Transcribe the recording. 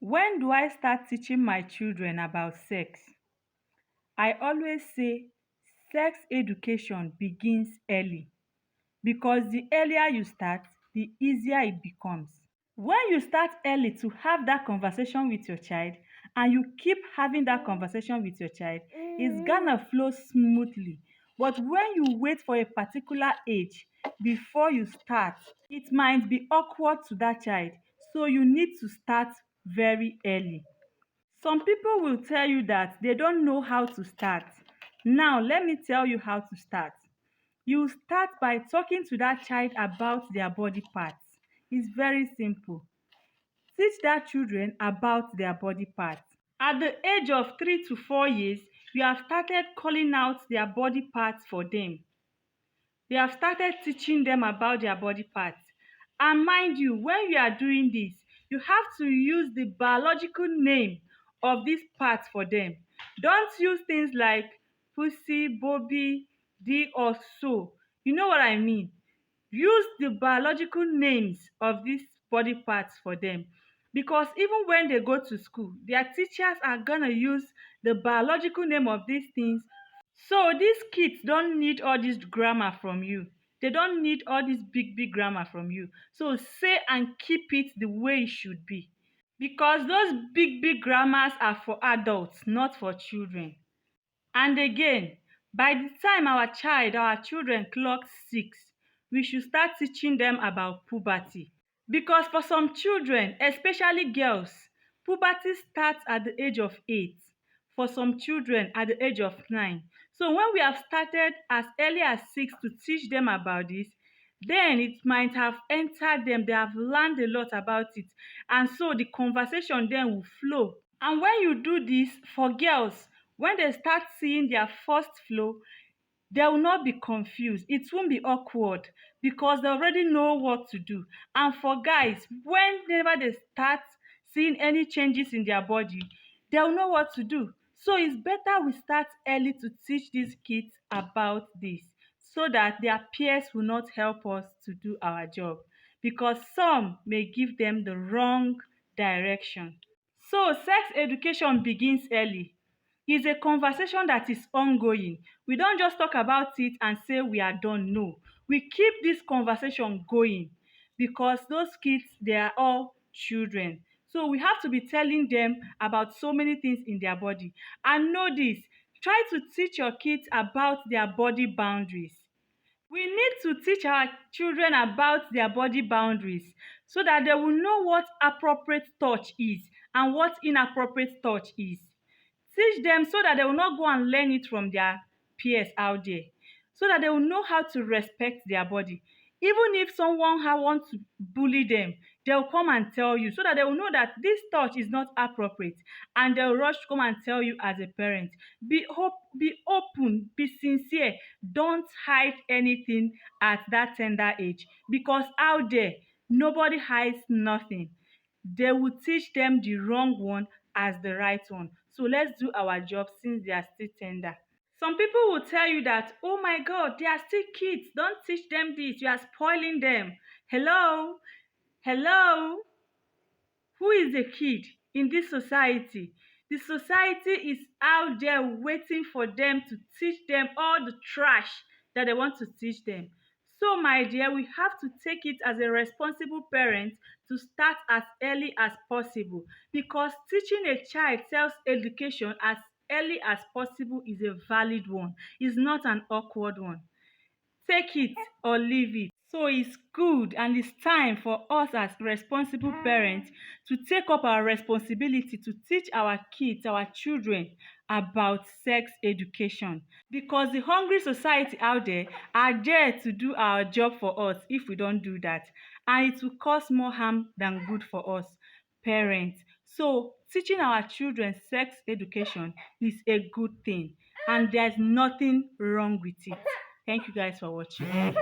When do I start teaching my children about sex? I always say sex education begins early because the earlier you start, the easier it becomes. When you start early to have that conversation with your child and you keep having that conversation with your child, it's gonna flow smoothly. But when you wait for a particular age before you start, it might be awkward to that child. So you need to start very early. Some people will tell you that they don't know how to start. Now, let me tell you how to start. You start by talking to that child about their body parts. It's very simple. Teach that children about their body parts. At the age of 3 to 4 years, you have started calling out their body parts for them. They have started teaching them about their body parts. And mind you, when you are doing this, you have to use the biological name of these parts for them. Don't use things like pussy, bobby, d or so. You know what I mean? Use the biological names of these body parts for them, because even when they go to school, their teachers are gonna use the biological name of these things. So these kids don't need all this grammar from you. They don't need all this big grammar from you. So say and keep it the way it should be. Because those big grammars are for adults, not for children. And again, by the time our children clock 6, we should start teaching them about puberty. Because for some children, especially girls, puberty starts at the age of 8. For some children, at the age of 9. So when we have started as early as 6 to teach them about this, then it might have entered them. They have learned a lot about it. And so the conversation then will flow. And when you do this for girls, when they start seeing their first flow, they will not be confused. It won't be awkward because they already know what to do. And for guys, whenever they start seeing any changes in their body, they'll know what to do. So it's better we start early to teach these kids about this so that their peers will not help us to do our job, because some may give them the wrong direction. So sex education begins early. It's a conversation that is ongoing. We don't just talk about it and say we are done. No, we keep this conversation going because those kids, they are all children. So we have to be telling them about so many things in their body. And know this, try to teach your kids about their body boundaries. We need to teach our children about their body boundaries so that they will know what appropriate touch is and what inappropriate touch is. Teach them so that they will not go and learn it from their peers out there, so that they will know how to respect their body. Even if someone wants to bully them, they will come and tell you so that they will know that this touch is not appropriate, and they will rush to come and tell you as a parent. Be open, be sincere. Don't hide anything at that tender age, because out there nobody hides nothing. They will teach them the wrong one as the right one. So let's do our job since they are still tender. Some people will tell you that, oh my God, they are still kids. Don't teach them this. You are spoiling them. Hello? Hello? Who is a kid in this society? The society is out there waiting for them to teach them all the trash that they want to teach them. So, my dear, we have to take it as a responsible parent to start as early as possible, because teaching a child self education as early as possible is a valid one, it's not an awkward one. Take it or leave it. So it's good and it's time for us as responsible parents to take up our responsibility to teach our kids, our children, about sex education, because the hungry society out there are there to do our job for us if we don't do that, and it will cause more harm than good for us parents. So teaching our children sex education is a good thing and there's nothing wrong with it. Thank you guys for watching.